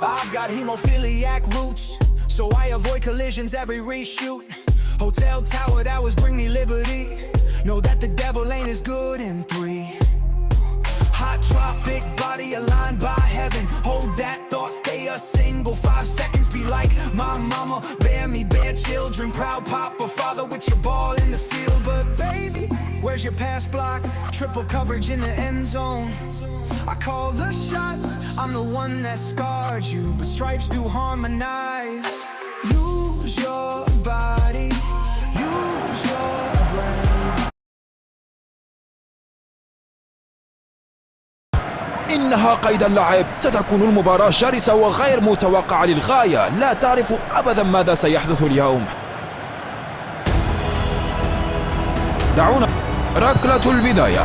I've got hemophiliac roots, so I avoid collisions every reshoot. Hotel tower towers bring me liberty. Know that the devil ain't as good in 3. Hot tropic body aligned by heaven. Hold that thought, stay a single 5 seconds. Be like my mama, bear me, bear children. Proud papa, father with your ball in the field. But baby, where's your pass block? Triple coverage in the end zone. I call the shots, I'm the one that scarred you, but stripes do harmonize. Use your body, use your brain. إنها قيد اللعب. ستكون المباراة شرسة وغير متوقعة للغاية. لا تعرف أبدا ماذا سيحدث اليوم. دعونا ركلة البداية.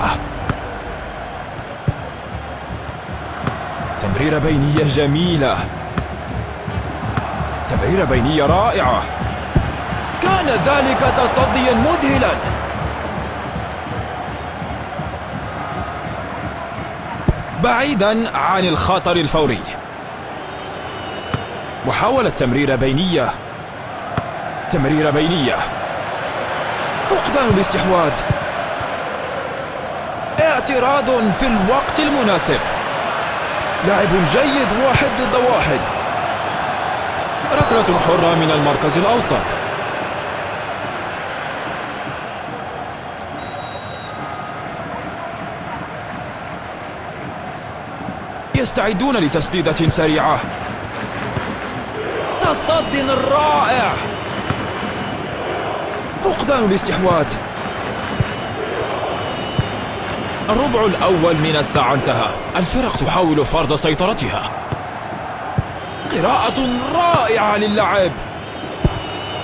تمريرة بينية جميلة. تمريرة بينية رائعة. كان ذلك تصديا مذهلا. بعيدا عن الخطر الفوري. محاولة تمريرة بينية. تمريرة بينية. فقدان الاستحواذ. اعتراض في الوقت المناسب. لاعب جيد 1 ضد 1. ركلة حرة من المركز الأوسط. يستعدون لتسديدة سريعة. تصد رائع. فقدان الاستحواذ. الربع الأول من الساعة انتهى. الفرق تحاول فرض سيطرتها. قراءة رائعة للعب.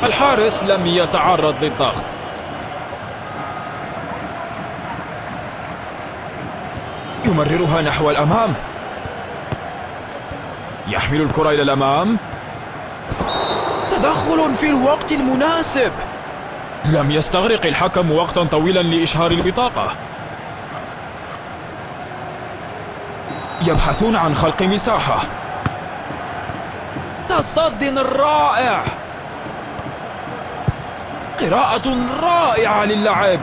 الحارس لم يتعرض للضغط. يمررها نحو الأمام. يحمل الكرة إلى الأمام. تدخل في الوقت المناسب. لم يستغرق الحكم وقتا طويلا لإشهار البطاقة. يبحثون عن خلق مساحة. تصد رائع. قراءة رائعة للعب.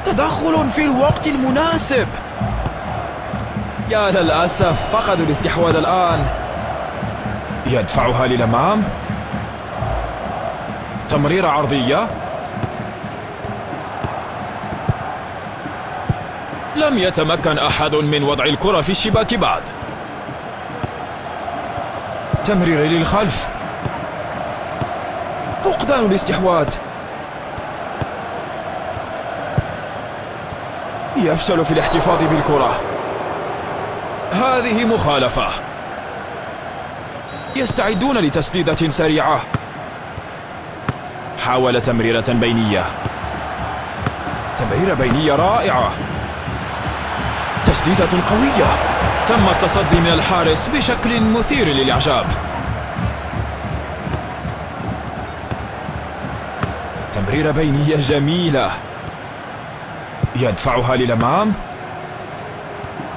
تدخل في الوقت المناسب. يا للأسف فقدوا الاستحواذ الآن. يدفعها للأمام. تمريرة عرضية. لم يتمكن أحد من وضع الكرة في الشباك بعد. تمريرة للخلف. فقدان الاستحواذ. يفشل في الاحتفاظ بالكرة. هذه مخالفة. يستعدون لتسديدة سريعة. حاول تمريرة بينية. تمريرة بينية رائعة. تسديدة قوية. تم التصدي من الحارس بشكل مثير للإعجاب. تمريرة بينية جميلة. يدفعها للأمام.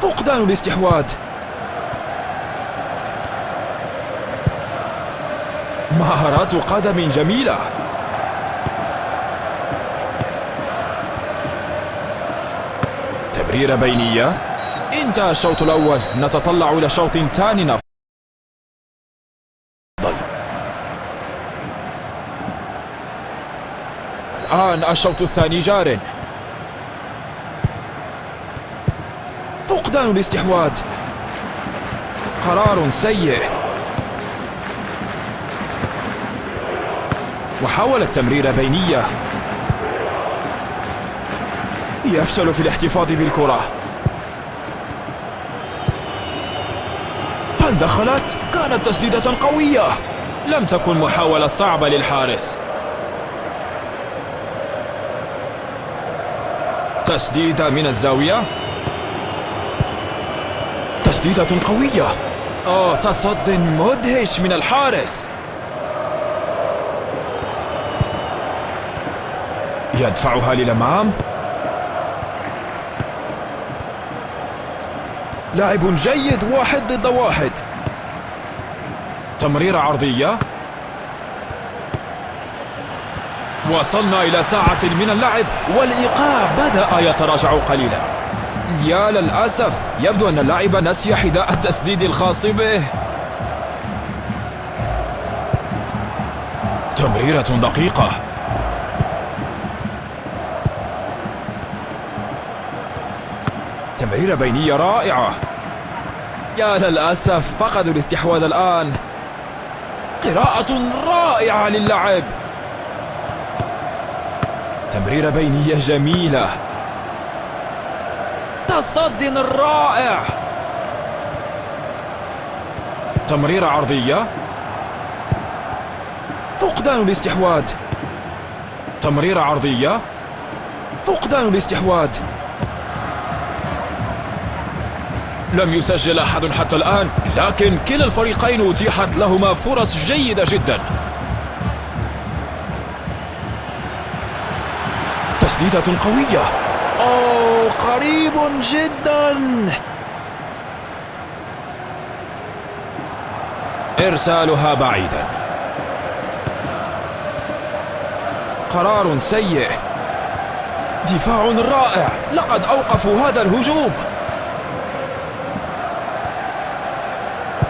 فقدان الاستحواذ. مهارات قدم جميلة. تمريرة بينية. انتهى الشوط الأول. نتطلع إلى شوط ثاني أفضل. الآن الشوط الثاني جار. فقدان الاستحواذ. قرار سيء. محاولة تمريرة بينية. يفشل في الاحتفاظ بالكرة. هل دخلت؟ كانت تسديدة قوية. لم تكن محاولة صعبة للحارس. تسديدة من الزاوية. تسديدة قوية. تصد مدهش من الحارس. يدفعها للأمام. لاعب جيد، 1 ضد 1. تمريرة عرضية. وصلنا إلى ساعة من اللعب والإيقاع بدأ يتراجع قليلا. يا للأسف، يبدو أن اللاعب نسي حذاء التسديد الخاص به. تمريرة دقيقة. تمريرة بينية رائعة. يا للأسف فقدوا الاستحواذ الآن. قراءة رائعة للعب. تمريرة بينية جميلة. تصدي رائع. تمريرة عرضية. فقدان الاستحواذ. تمريرة عرضية. فقدان الاستحواذ. لم يسجل أحد حتى الآن، لكن كلا الفريقين أتيحت لهما فرص جيدة جدا. تسديدة قوية. أوه، قريب جدا. إرسالها بعيدا. قرار سيء. دفاع رائع. لقد أوقفوا هذا الهجوم.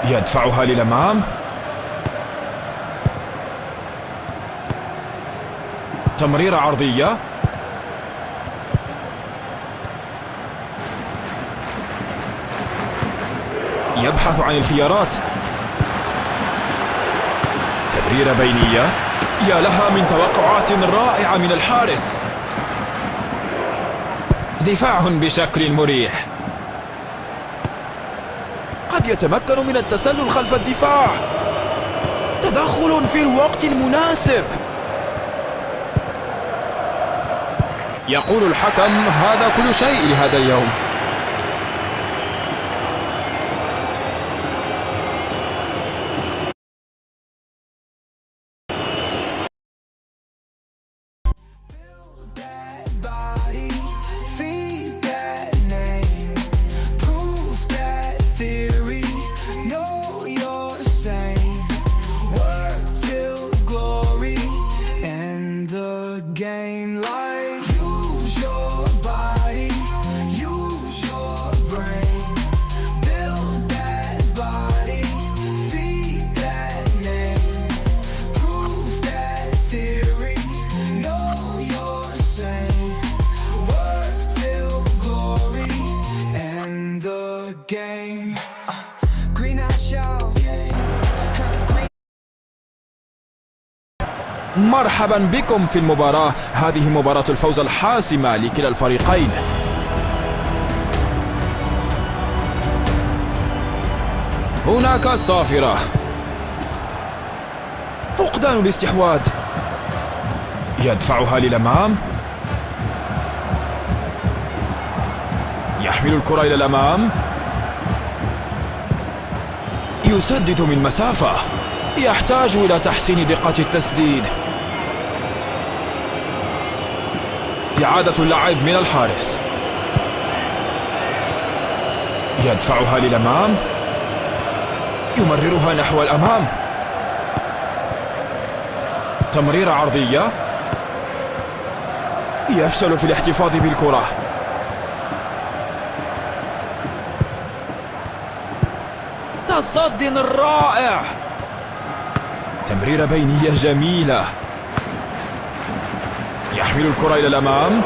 يدفعها للأمام. تمريرة عرضية. يبحث عن الخيارات. تمريرة بينية. يا لها من توقعات رائعة من الحارس. دفاع بشكل مريح. قد يتمكن من التسلل خلف الدفاع. تدخل في الوقت المناسب. يقول الحكم هذا كل شيء لهذا اليوم. مرحبا بكم في المباراة. هذه مباراة الفوز الحاسمة لكلا الفريقين. هناك صافرة. فقدان الاستحواذ. يدفعها للأمام. يحمل الكرة إلى الأمام. يسدد من مسافة. يحتاج إلى تحسين دقة التسديد. إعادة اللعب من الحارس. يدفعها للأمام. يمررها نحو الأمام. تمريرة عرضية. يفشل في الاحتفاظ بالكرة. تصدي رائع. تمريرة بينية جميلة. يحمل الكرة إلى الأمام.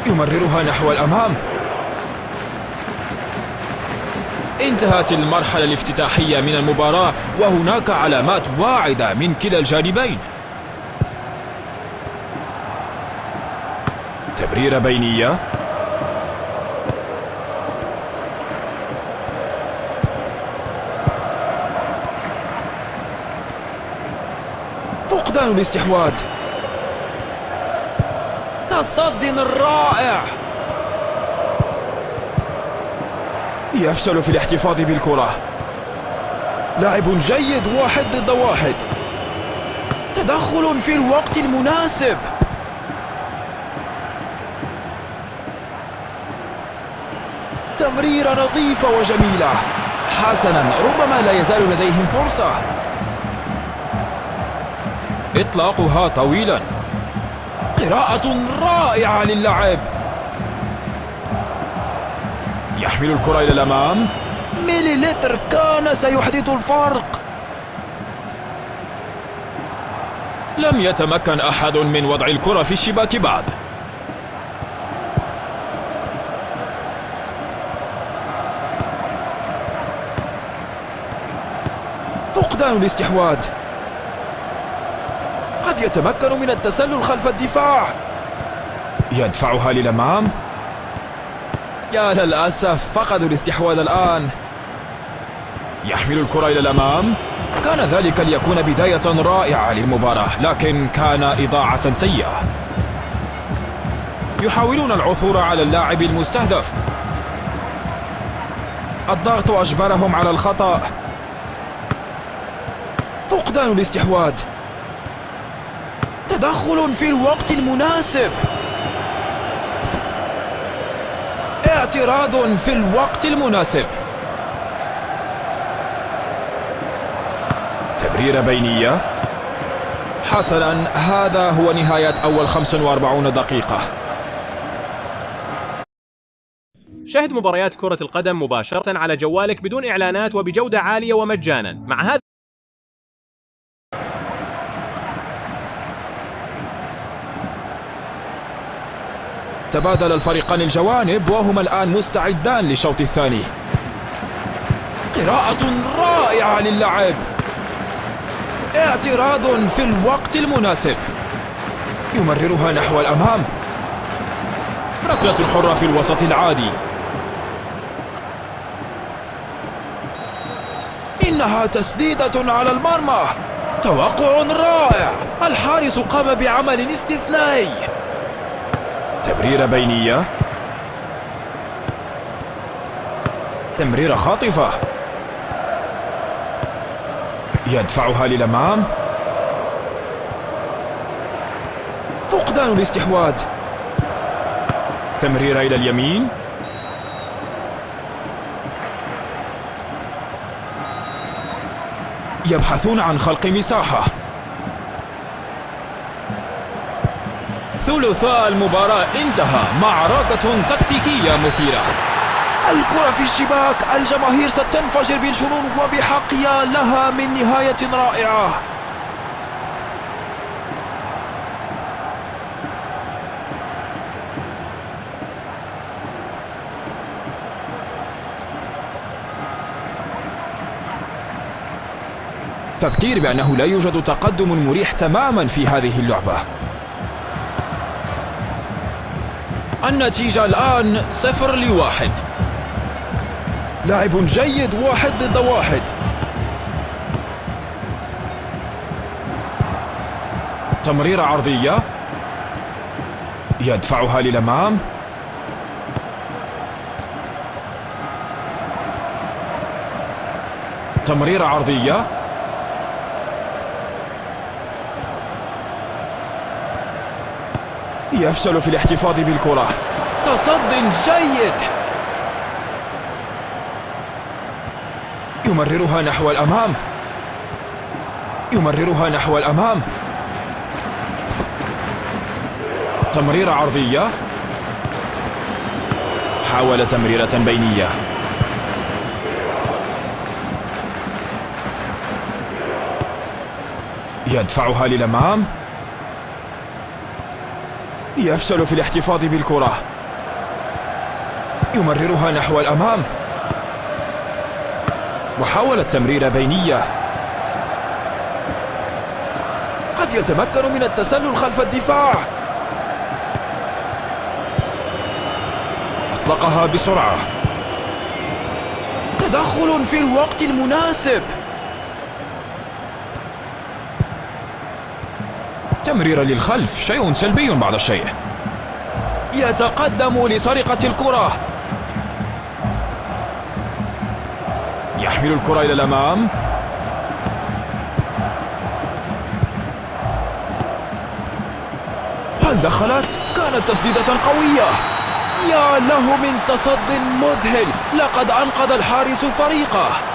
يمررها نحو الأمام. انتهت المرحلة الافتتاحية من المباراة وهناك علامات واعدة من كلا الجانبين. تمريرة بينية. فقدان الاستحواذ. تصدي رائع. يفشل في الاحتفاظ بالكرة. لاعب جيد، 1 ضد 1. تدخل في الوقت المناسب. تمريرة نظيفة وجميلة. حسنا، ربما لا يزال لديهم فرصة. إطلاقها طويلا. قراءة رائعة للعب. يحمل الكرة إلى الأمام. مليلتر كان سيحدث الفرق. لم يتمكن أحد من وضع الكرة في الشباك بعد. فقدان الاستحواذ. قد يتمكن من التسلل خلف الدفاع. يدفعها للأمام. يا للأسف فقدوا الاستحواذ الآن. يحمل الكرة إلى الأمام. كان ذلك ليكون بداية رائعة للمباراة، لكن كان إضاعة سيئة. يحاولون العثور على اللاعب المستهدف. الضغط أجبرهم على الخطأ. فقدان الاستحواذ. تدخل في الوقت المناسب. اعتراض في الوقت المناسب. تمريرة بينية. حسنا، هذا هو نهاية أول 45 دقيقة. شاهد مباريات كرة القدم مباشرة على جوالك بدون إعلانات وبجودة عالية ومجانا. مع هذا تبادل الفريقان الجوانب وهما الآن مستعدان للشوط الثاني. قراءة رائعة للعب. اعتراض في الوقت المناسب. يمررها نحو الأمام. ركلة حرة في الوسط العادي. إنها تسديدة على المرمى. توقع رائع. الحارس قام بعمل استثنائي. تمريرة بينية. تمريرة خاطفة. يدفعها للأمام. فقدان الاستحواذ. تمريرة إلى اليمين. يبحثون عن خلق مساحة. ثلثاء المباراة انتهى. معركة تكتيكية مثيرة. الكرة في الشباك. الجماهير ستنفجر بالجنون، وبحق يا لها من نهاية رائعة. تذكير بأنه لا يوجد تقدم مريح تماما في هذه اللعبة. النتيجة الآن 0-1. لاعب جيد 1 ضد 1. تمريرة عرضية. يدفعها للأمام. تمريرة عرضية. يفشل في الاحتفاظ بالكرة. تصد جيد. يمررها نحو الأمام. يمررها نحو الأمام. تمريرة عرضية. حاول تمريرة بينية. يدفعها للأمام. يفشل في الاحتفاظ بالكرة. يمررها نحو الأمام. محاولة تمريرة بينية. قد يتمكن من التسلل خلف الدفاع. أطلقها بسرعة. تدخل في الوقت المناسب. تمريرة للخلف، شيء سلبي بعض الشيء. يتقدم لسرقة الكرة. يحمل الكرة إلى الأمام. هل دخلت؟ كانت تسديدة قوية. يا له من تصد مذهل، لقد أنقذ الحارس فريقه.